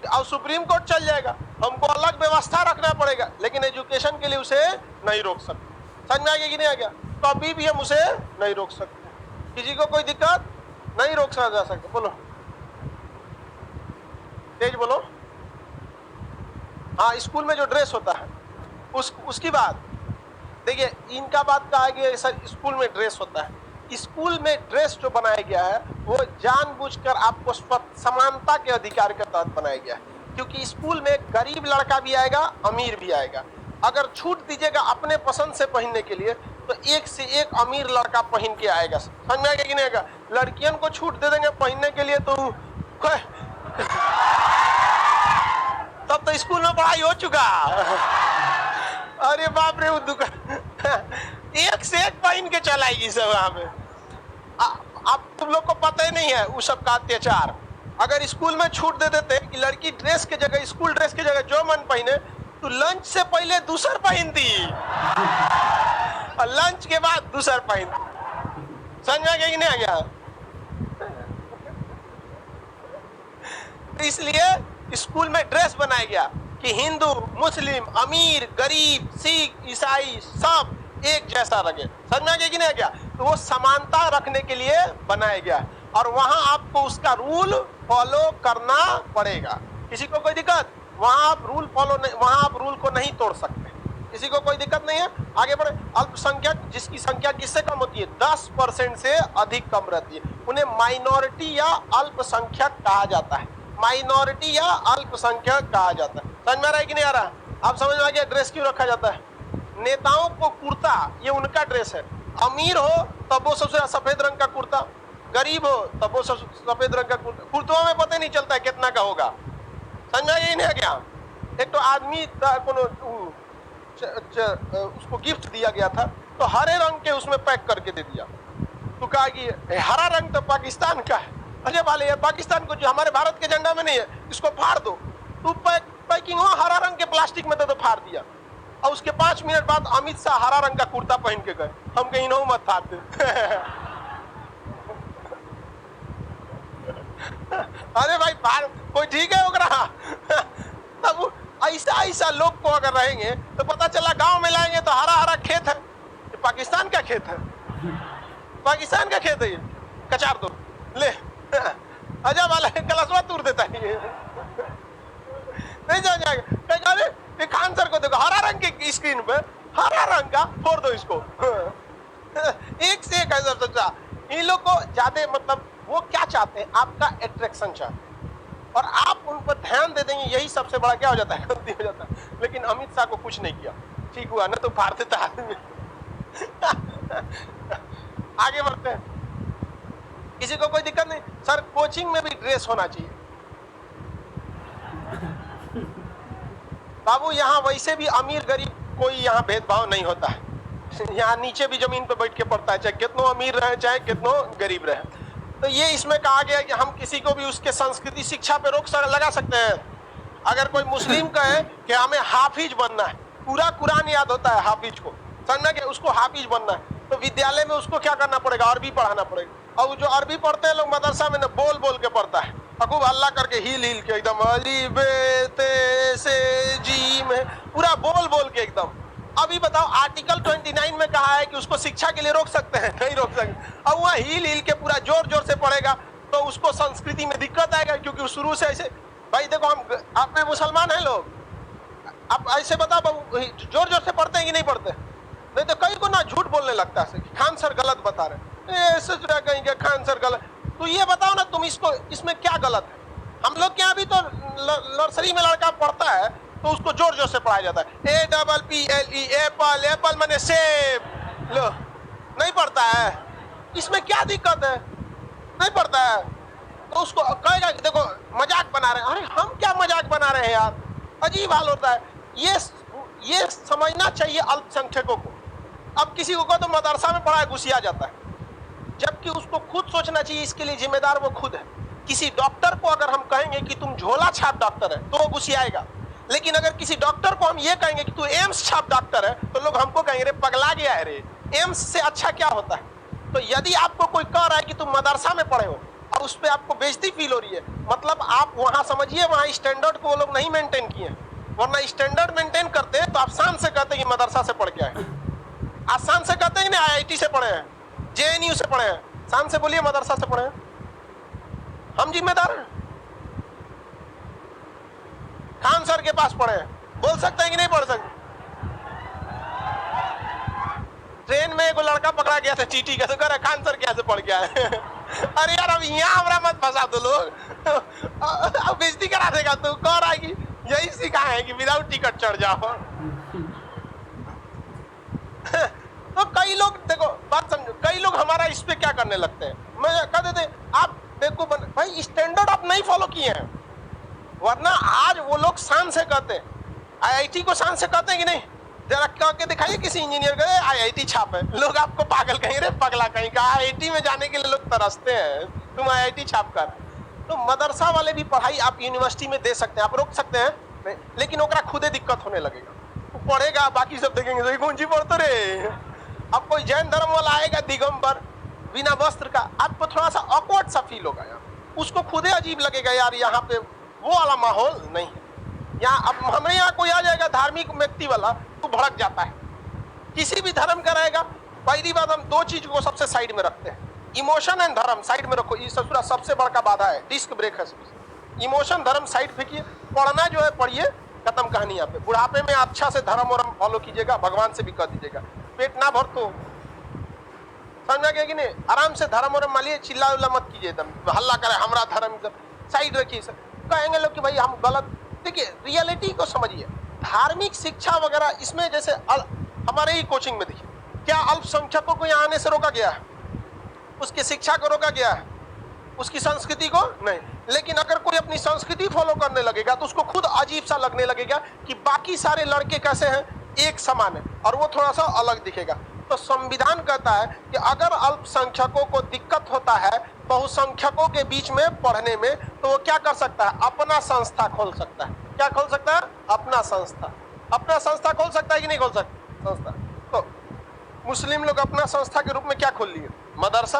और सुप्रीम कोर्ट चल जाएगा, हमको अलग व्यवस्था रखना पड़ेगा, लेकिन एजुकेशन के लिए उसे नहीं रोक सकते। समझ में आ गया कि नहीं आ गया? कभी भी हम उसे नहीं रोक सकते, किसी को कोई दिक्कत नहीं, रोक जा सकते। बोलो, तेज बोलो। हाँ, स्कूल में जो ड्रेस होता है उसकी बात देखिए, इनका बात कहा गया सर, स्कूल में ड्रेस होता है। स्कूल में ड्रेस जो बनाया गया है वो जानबूझकर आपको समानता के अधिकार के तहत बनाया गया है, क्योंकि स्कूल में गरीब लड़का भी आएगा, अमीर भी आएगा। अगर छूट दीजिएगा अपने पसंद से पहनने के लिए, तो एक से एक अमीर लड़का पहन के आएगा। समझ में आएगा कि नहीं आएगा? लड़कियों को छूट दे देंगे पहनने के लिए, तो तब तो स्कूल में पढ़ाई हो चुका। अरे बाप रे, वो दुकान एक से एक पहन के चलाएगी सब वहां पे। अब तुम लोग को पता ही नहीं है उस सब का अत्याचार। अगर स्कूल में छूट दे देते कि लड़की ड्रेस के जगह, स्कूल ड्रेस की जगह जो मन पहने, तो लंच से पहले दूसर पहनती और लंच के बाद दूसर पहनती। समझ में आ गया कि नहीं आ गया? इसलिए स्कूल में ड्रेस बनाया गया कि हिंदू, मुस्लिम, अमीर, गरीब, सिख, ईसाई सब एक जैसा लगे। समझ में आ गया कि नहीं आ गया? तो वो समानता रखने के लिए बनाया गया, और वहां आपको उसका रूल फॉलो करना पड़ेगा। किसी को कोई दिक्कत? वहां आप रूल फॉलो नहीं, वहां आप रूल को नहीं तोड़ सकते, किसी को कोई दिक्कत नहीं है। आगे बढ़े। अल्पसंख्यक जिसकी संख्या किससे कम होती है, 10% से अधिक कम रहती है, उन्हें माइनॉरिटी या अल्पसंख्यक कहा जाता है। माइनॉरिटी या अल्पसंख्यक कहा जाता है। समझ में आ रहा है कि नहीं आ रहा? आप समझ में आ गया ड्रेस क्यों रखा जाता है? नेताओं को कुर्ता, ये उनका ड्रेस है। अमीर हो तब वो सबसे सफेद रंग का कुर्ता, गरीब हो तब वो सफेद रंग का कुर्ता। कुर्तों में पता नहीं चलता है कितना का होगा। समझ में यही नहीं आ गया? एक तो आदमी उसको गिफ्ट दिया गया था, तो हरे रंग के उसमें पैक करके दे दिया। तो कहा कि हरा रंग तो पाकिस्तान का है। अरे वाले यार, पाकिस्तान को जो हमारे भारत के झंडा में नहीं है, इसको फाड़ दो। तो पैकिंग हो हरा रंग के प्लास्टिक में तो फाड़ दिया, और उसके 5 मिनट बाद अमित शाह हरा रंग का कुर्ता पहन के गए। हम कहीं नो मत फाड़ते। अरे भाई, कोई ठीक है ओकरा? तब ऐसा ऐसा लोग को अगर रहेंगे तो पता चला गांव में लाएंगे तो हरा हरा खेत है, ये पाकिस्तान का खेत है, पाकिस्तान का खेत है, ये कचार दो ले अजय वाला कलशवा तोड़ देता है ये नहीं जा जाएगा। ये खान सर को देखो हरा रंग के स्क्रीन पे हरा रंग का फोड़ दो इसको एक से एक ऐसा सोचा। इन लोग को ज्यादा मतलब वो क्या चाहते हैं, आपका अट्रैक्शन चाहते हैं और आप उन पर ध्यान दे देंगे, यही सबसे बड़ा क्या हो जाता है, गलती हो जाता है। लेकिन अमित शाह को कुछ नहीं किया, ठीक हुआ ना, तो फाड़ देता आदमी आगे बढ़ते हैं, किसी को कोई दिक्कत नहीं। सर कोचिंग में भी ड्रेस होना चाहिए बाबू, यहाँ वैसे भी अमीर गरीब कोई यहाँ भेदभाव नहीं होता है, यहाँ नीचे भी जमीन पे बैठ के पढ़ता है, चाहे कितनों अमीर रहे चाहे कितनों गरीब रहे। तो ये इसमें कहा गया कि हम किसी को भी उसके संस्कृति शिक्षा पे रोक लगा सकते हैं। अगर कोई मुस्लिम कहे कि हमें हाफिज बनना है, पूरा कुरान याद होता है हाफिज को, समझना कि उसको हाफिज बनना है, तो विद्यालय में उसको क्या करना पड़ेगा, अरबी पढ़ाना पड़ेगा। और जो अरबी पढ़ते हैं लोग मदरसा में ना बोल बोल के पढ़ता है, खूब हल्ला करके हिल हिल के एकदम अली बे ते से जी में पूरा बोल बोल के एकदम। अभी बताओ आर्टिकल 29 में कहा है कि उसको शिक्षा के लिए रोक सकते हैं, नहीं रोक सकते। अब वह हिल हिल के पूरा जोर जोर से पढ़ेगा तो उसको संस्कृति में दिक्कत आएगा, क्योंकि शुरू से ऐसे भाई देखो हम आप में मुसलमान हैं लोग, आप ऐसे बताओ जोर जोर से पढ़ते हैं कि नहीं पढ़ते, नहीं तो कई को ना झूठ बोलने लगता है कि खान सर गलत बता रहे, सच कहेंगे खान सर गलत। तो ये बताओ ना तुम इसको, इसमें क्या गलत है। हम लोग के यहाँ भी तो नर्सरी में लड़का पढ़ता है तो उसको जोर जोर से पढ़ाया जाता है, APPLE एप्पल, एप्पल माने सेब, लो नहीं पढ़ता है, इसमें क्या दिक्कत है, नहीं पढ़ता है तो उसको कहेगा कि देखो मजाक बना रहे हैं। अरे हम क्या मजाक बना रहे हैं यार, अजीब हाल होता है। ये समझना चाहिए अल्पसंख्यकों को। अब किसी को तो मदरसा में पढ़ाया घुसिया जाता है, जबकि उसको खुद सोचना चाहिए, इसके लिए जिम्मेदार वो खुद है। किसी डॉक्टर को अगर हम कहेंगे कि तुम झोला छाप डॉक्टर है तो वो घुसियाएगा, लेकिन अगर किसी डॉक्टर को हम ये कहेंगे कि तू एम्स छाप डॉक्टर है तो लोग हमको कहेंगे रे पगला गया है रे, एम्स से अच्छा क्या होता है। तो यदि आपको कोई कह रहा है कि तुम मदरसा में पढ़े हो और उस पर आपको बेइज्जती फील हो रही है, मतलब आप वहां समझिए वहां स्टैंडर्ड को वो लोग नहीं मेंटेन किए, वरना स्टैंडर्ड मेंटेन करते हैं तो आप शान से कहते हैं कि मदरसा से पढ़ के आए, आसान से कहते हैं ना IIT से पढ़े हैं, JNU से पढ़े हैं, शान से बोलिए मदरसा से पढ़े हैं। हम जिम्मेदार हैं, खान सर के पास पढ़े हैं, बोल सकते हैं कि नहीं पढ़ सकते। ट्रेन में एगो लड़का पकड़ा गया था TT का, तो कह रहा खान सर कैसे पढ़ के आए अरे यार अब यहाँ हमारा मत फंसा दो लोग अब बेइज्जती करा देगा, तो कह रहा है कि यही सिखाए है कि विदाउट टिकट चढ़ जाओ तो कई लोग देखो बात समझो, कई लोग हमारा इस पे क्या करने लगते हैं, मैं कह देते आप देखो भाई स्टैंडर्ड आप नहीं फॉलो किए हैं, वरना आज वो लोग शान से कहते हैं, IIT को शान से कहते हैं कि नहीं। जरा कह के दिखाइए किसी इंजीनियर को IIT छाप है, लोग आपको पागल कहीं रे पगला कहीं का, IIT में जाने के लिए लोग तरसते हैं, तुम IIT छाप कर। तो मदरसा वाले भी पढ़ाई आप यूनिवर्सिटी में दे सकते हैं, आप रोक सकते हैं नहीं, लेकिन ओकरा खुदे दिक्कत होने लगेगा, वो पढ़ेगा बाकी सब देखेंगे कौन सी पढ़ते रे। अब कोई जैन धर्म वाला आएगा दिगंबर बिना वस्त्र का, आपको थोड़ा सा ऑकवर्ड सा फील होगा यार, उसको खुदे अजीब लगेगा यार, यहाँ पे वो वाला माहौल नहीं है। यहाँ अब हमें यहाँ कोई आ जाएगा धार्मिक व्यक्ति वाला तो भड़क जाता है, किसी भी धर्म का रहेगा। पहली बात हम दो चीज को सबसे साइड में रखते हैं, इमोशन एंड धर्म साइड में रखो, ये ससुरा सबसे बड़का बाधा है, डिस्क ब्रेक है। इमोशन धर्म साइड फेंकिए, पढ़ना जो है पढ़िए, खत्म कहानी। यहाँ पे बुढ़ापे में अच्छा से धर्म और फॉलो कीजिएगा, भगवान से भी कह दीजिएगा, पेट ना भर तो समझा गया कि नहीं, आराम से धर्म और मालिए, चिल्ला उल्ला मत कीजिए, एकदम हल्ला करे हमारा धर्म, साइड रखिए। कहेंगे लोग कि भाई हम गलत, देखिए रियलिटी को समझिए। धार्मिक शिक्षा वगैरह इसमें जैसे हमारे ही कोचिंग में देखिए, क्या अल्पसंख्यकों को यहाँ आने से रोका गया है, उसकी शिक्षा को रोका गया है, उसकी संस्कृति को नहीं। लेकिन अगर कोई अपनी संस्कृति फॉलो करने लगेगा तो उसको खुद अजीब सा लगने लगेगा कि बाकी सारे लड़के कैसे हैं, एक समान है, और वो थोड़ा सा अलग दिखेगा। तो संविधान कहता है कि अगर अल्पसंख्यकों को दिक्कत होता है बहुसंख्यकों के बीच में पढ़ने में, तो वो क्या कर सकता है, अपना संस्था खोल सकता है। क्या खोल सकता है, अपना संस्था। अपना संस्था खोल सकता है कि नहीं खोल सकता संस्था। तो मुस्लिम लोग अपना संस्था के रूप में क्या खोल लिए, मदरसा।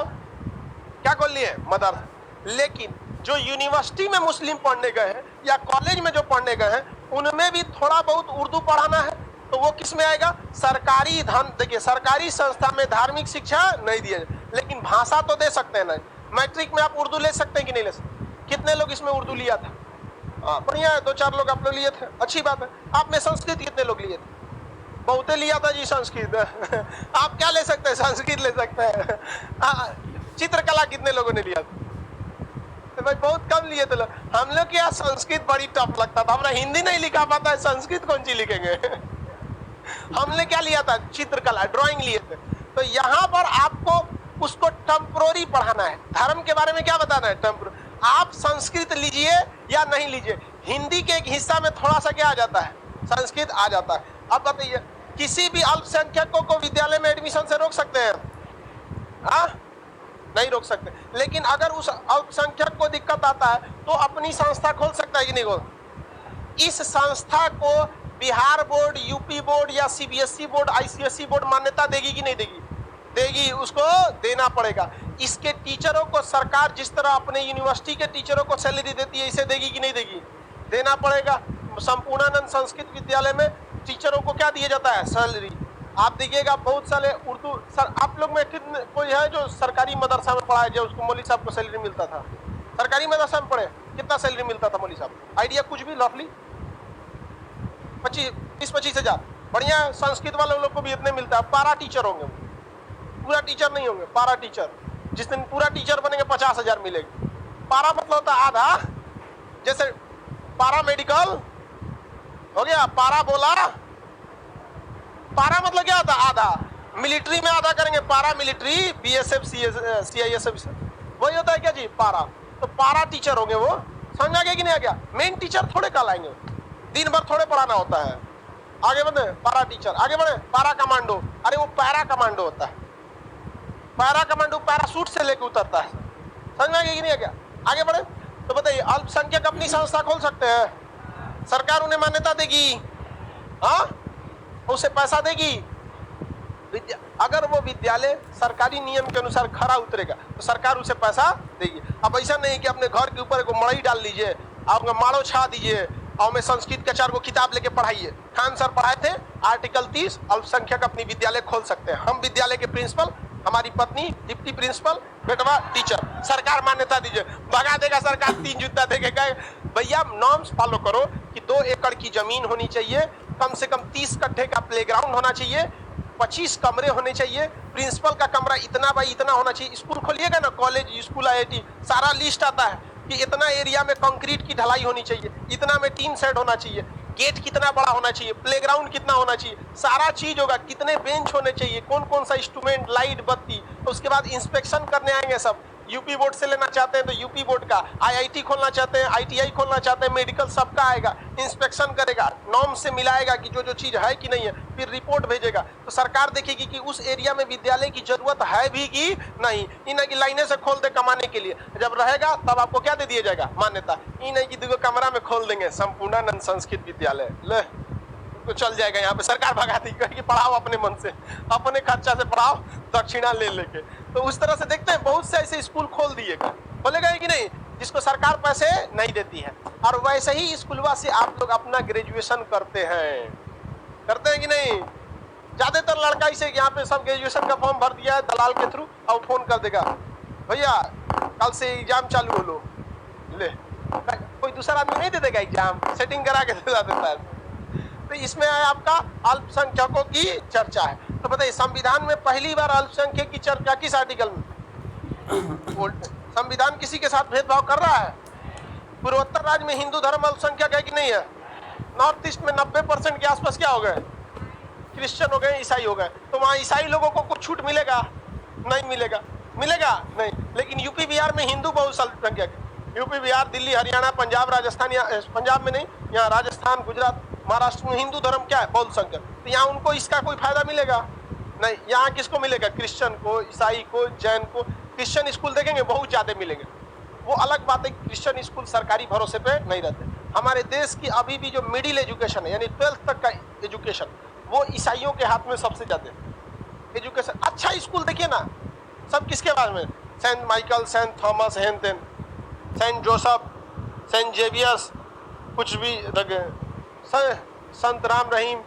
क्या खोल लिए, मदरसा। लेकिन जो यूनिवर्सिटी में मुस्लिम पढ़ने गए हैं या कॉलेज में जो पढ़ने गए हैं, उनमें भी थोड़ा बहुत उर्दू पढ़ाना है तो वो किस में आएगा? सरकारी धन। देखिए सरकारी संस्था में धार्मिक शिक्षा नहीं दिया, लेकिन भाषा तो दे सकते हैं ना। मैट्रिक में आप उर्दू ले सकते हैं कि नहीं ले सकते? कितने लोग इसमें उर्दू लिया था? बढ़िया है, 2-4 लोग आप लोग लिए थे, अच्छी बात है। आप में संस्कृत कितने लोग लिए थे? बहुते लिया था जी संस्कृत। आप क्या ले सकते हैं? संस्कृत ले सकते हैं। चित्रकला कितने लोगों ने लिया था? तो भाई बहुत कम लिए थे लोग। हम लोग के यहाँ संस्कृत बड़ी टफ लगता था, हमारा हिंदी नहीं लिखा पाता है, संस्कृत कौन सी लिखेंगे? हमने क्या लिया था? चित्रकला, ड्राइंग लिए थे। तो यहाँ पर आपको उसको टेम्पोररी पढ़ाना है। धर्म के बारे में क्या बताना है? टेम्पोररी। आप संस्कृत लीजिए या नहीं लीजिए, हिंदी के एक हिस्सा में थोड़ा सा क्या आ जाता है? संस्कृत आ जाता है। अब बताइए, किसी भी अल्पसंख्यकों को विद्यालय में एडमिशन से रोक सकते हैं? हाँ, नहीं रोक सकते। लेकिन अगर उस अल्पसंख्यक को दिक्कत आता है तो अपनी संस्था खोल सकता है कि नहीं खोल? इस संस्था को बिहार बोर्ड, यूपी बोर्ड या सीबीएसई बोर्ड, आईसीएसई बोर्ड मान्यता देगी कि नहीं देगी? देगी, उसको देना पड़ेगा। इसके टीचरों को सरकार जिस तरह अपने यूनिवर्सिटी के टीचरों को सैलरी देती है, इसे देगी कि नहीं देगी? देना पड़ेगा। संपूर्णानंद संस्कृत विद्यालय में टीचरों को क्या दिया जाता है? सैलरी। आप देखिएगा बहुत सारे उर्दू सर, आप लोग में कितने कोई है जो सरकारी मदरसा में पढ़ा है जो उसको मौलवी साहब को सैलरी मिलता था? सरकारी मदरसा में पढ़े, कितना सैलरी मिलता था मौलवी साहब? आइडिया कुछ भी? लफली 20-25 हजार। बढ़िया है, संस्कृत वाले लोग को भी इतने मिलता है। पारा टीचर होंगे, पूरा टीचर नहीं होंगे, पारा टीचर। जिस दिन पूरा टीचर बनेंगे 50 हजार मिलेगी। पारा मतलब होता है आधा, जैसे पारा मेडिकल हो गया, पारा बोला। पारा मतलब क्या होता है? आधा। मिलिट्री में आधा करेंगे, पारा मिलिट्री, बीएसएफ, सीआईएसएफ, वही होता है क्या जी? पारा। तो पारा टीचर होंगे वो, समझ आ गया कि नहीं आ गया? मेन टीचर थोड़े कहलाएंगे, दिन भर थोड़े पढ़ाना होता है। आगे बढ़े, पारा टीचर। आगे बढ़े, पारा कमांडो। अरे वो पैरा कमांडो होता है। पैरा कमांडो पैराशूट से लेके उतरता है। समझ में आ गया कि नहीं आ गया? आगे बढ़े तो बताइए, अल्पसंख्यक अपनी संस्था खोल सकते हैं? सरकार उन्हें मान्यता देगी? हाँ, उसे पैसा देगी। अगर वो विद्यालय सरकारी नियम के अनुसार खरा उतरेगा तो सरकार उसे पैसा देगी। अब ऐसा नहीं कि अपने घर के ऊपर एक मड़ई डाल लीजिए और माड़ो छा दीजिए और में संस्कृत के 4 किताब लेके पढ़ाइए। खान सर पढ़ाए थे आर्टिकल 30, अल्पसंख्यक अपनी विद्यालय खोल सकते हैं। हम विद्यालय के प्रिंसिपल, हमारी पत्नी डिप्टी प्रिंसिपल, बेटवा टीचर। सरकार मान्यता दीजिए, भगा देगा सरकार 3 जूता देके। गए भैया, नॉर्म्स फॉलो करो कि 2 एकड़ की जमीन होनी चाहिए, कम से कम 30 कट्ठे का प्लेग्राउंड होना चाहिए, 25 कमरे होने चाहिए, प्रिंसिपल का कमरा इतना बाई इतना होना चाहिए। स्कूल खोलिएगा ना, कॉलेज, स्कूल, आईआईटी, सारा लिस्ट आता है कि इतना एरिया में कंक्रीट की ढलाई होनी चाहिए, इतना में टीन सेट होना चाहिए, गेट कितना बड़ा होना चाहिए, प्लेग्राउंड कितना होना चाहिए, सारा चीज होगा। कितने बेंच होने चाहिए, कौन कौन सा इंस्ट्रूमेंट, लाइट, बत्ती। उसके बाद इंस्पेक्शन करने आएंगे सब। यूपी बोर्ड से लेना चाहते हैं तो यूपी बोर्ड का, आईआईटी खोलना चाहते हैं, आईटीआई खोलना चाहते हैं, मेडिकल, सबका आएगा, इंस्पेक्शन करेगा, नॉर्म से मिलाएगा कि जो जो चीज है कि नहीं है, फिर रिपोर्ट भेजेगा। तो सरकार देखेगी कि उस एरिया में विद्यालय की जरूरत है भी कि नहीं। इन की लाइनें से खोल दे कमाने के लिए, जब रहेगा तब आपको क्या दे दिया जाएगा? मान्यता। इन की 2 कमरा में खोल देंगे संपूर्णानंद संस्कृत विद्यालय, ले तो चल जाएगा। यहाँ पे सरकार भगा दी कि पढ़ाओ अपने मन से, अपने खर्चा से पढ़ाओ, दक्षिणा ले लेके। तो उस तरह से देखते हैं बहुत से ऐसे स्कूल खोल दिएगा, बोलेगा कि नहीं, जिसको सरकार पैसे नहीं देती है। और वैसे ही स्कूलवा से आप लोग अपना ग्रेजुएशन करते हैं कि नहीं? ज्यादातर लड़का इसे यहाँ पे सब ग्रेजुएशन का फॉर्म भर दिया है दलाल के थ्रू, और फोन कर देगा, भैया कल से एग्जाम चालू हो लो। ले, कोई दूसरा आदमी नहीं दे देगा एग्जाम, सेटिंग करा के दे देता है। तो इसमें है आपका अल्पसंख्यकों की चर्चा है। तो बताइए, संविधान में पहली बार अल्पसंख्यक की चर्चा किस आर्टिकल में? संविधान किसी के साथ भेदभाव कर रहा है? पूर्वोत्तर राज्य में हिंदू धर्म अल्पसंख्यक है कि नहीं है? नॉर्थ ईस्ट में 90% के आसपास क्या हो गए? क्रिश्चियन हो गए, ईसाई हो गए। तो वहाँ ईसाई लोगों को कुछ छूट मिलेगा? नहीं मिलेगा। मिलेगा नहीं। लेकिन यूपी बिहार में हिंदू बहुत अल्पसंख्यक है। यूपी बिहार, दिल्ली, हरियाणा, पंजाब, राजस्थान, या पंजाब में नहीं, यहाँ राजस्थान, गुजरात, महाराष्ट्र में हिंदू धर्म क्या है? बहुत संख्यक। तो यहाँ उनको इसका कोई फायदा मिलेगा नहीं। यहाँ किसको मिलेगा? क्रिश्चियन को, ईसाई को, जैन को। क्रिश्चियन स्कूल देखेंगे बहुत ज्यादा मिलेंगे। वो अलग बात है, क्रिश्चियन स्कूल सरकारी भरोसे पे नहीं रहते। हमारे देश की अभी भी जो मिडिल एजुकेशन है, यानी 12th तक का एजुकेशन, वो ईसाइयों के हाथ में सबसे ज्यादा एजुकेशन। अच्छा स्कूल देखिए ना, सब किसके बारे में? Saint Michael, saint Thomas, saint Joseph, saint Xavier's, कुछ भी संत राम रहीम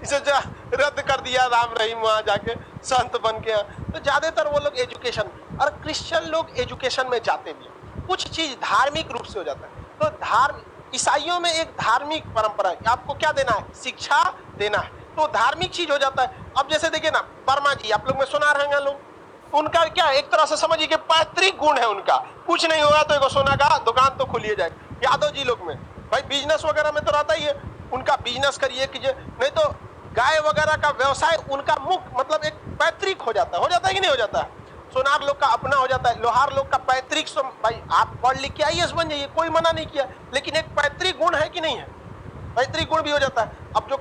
इसे रद्द कर दिया, राम रहीम वहां जाके संत बन गया। तो ज्यादातर वो लोग एजुकेशन, और क्रिश्चियन लोग एजुकेशन में जाते भी हैं। कुछ चीज धार्मिक रूप से हो जाता है। तो ईसाइयों में एक धार्मिक परंपरा है, आपको क्या देना है, शिक्षा देना है, तो धार्मिक चीज हो जाता है। अब जैसे देखिए ना, वर्मा जी आप लोग में सुना रहेंगे लोग, उनका क्या एक तरह से समझिए कि पैतृक गुण है उनका, कुछ नहीं होगा तो एक सोना का दुकान तो खुलिए जाए। यादव जी लोग में भाई बिजनेस वगैरह में तो रहता ही है, उनका बिजनेस करिए कीजिए, नहीं तो गाय वगैरह का व्यवसाय उनका मुख्य मतलब एक पैतृक हो जाता है कि नहीं हो जाता है। सोनार लोग का अपना हो जाता है, लोहार लोग का पैतृक। भाई आप पढ़ लिख के आईएएस बन जाइए, कोई मना नहीं किया, लेकिन एक पैतृक गुण है कि नहीं है, पैतृक गुण भी हो जाता है। अब जो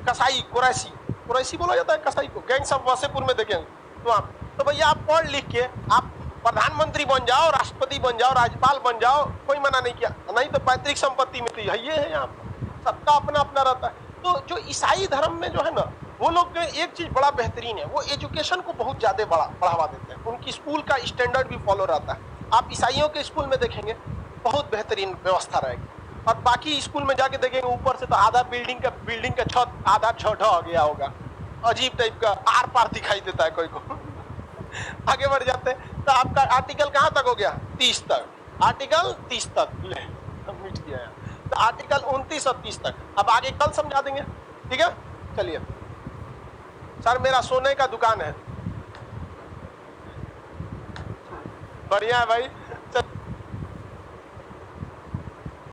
कसाई कुरैशी बोला जाता है कसाई को, गैंग्स ऑफ वासेपुर में देखेंगे तो आप, तो भैया आप पढ़ लिख के आप प्रधानमंत्री बन जाओ, राष्ट्रपति बन जाओ, राज्यपाल बन जाओ, कोई मना नहीं किया, नहीं तो पैतृक संपत्ति में तो ये है, यहाँ सबका अपना अपना रहता है। तो जो ईसाई धर्म में जो है ना, वो लोग एक चीज बड़ा बेहतरीन है, वो एजुकेशन को बहुत ज्यादा बढ़ावा देते हैं, उनकी स्कूल का स्टैंडर्ड भी फॉलो रहता है। आप ईसाइयों के स्कूल में देखेंगे बहुत बेहतरीन व्यवस्था रहेगी, और बाकी स्कूल में जाके देखेंगे ऊपर से तो आधा बिल्डिंग का छत आधा ढह गया होगा, अजीब टाइप का आर पार दिखाई देता है कोई को। आगे बढ़ जाते हैं तो आपका आर्टिकल कहाँ तक हो गया, 30 तक, आर्टिकल 30 तक ले मिट गया, तो आर्टिकल 29 और 30 तक। अब आगे कल समझा देंगे, ठीक है। चलिए सर, मेरा सोने का दुकान है, बढ़िया है भाई।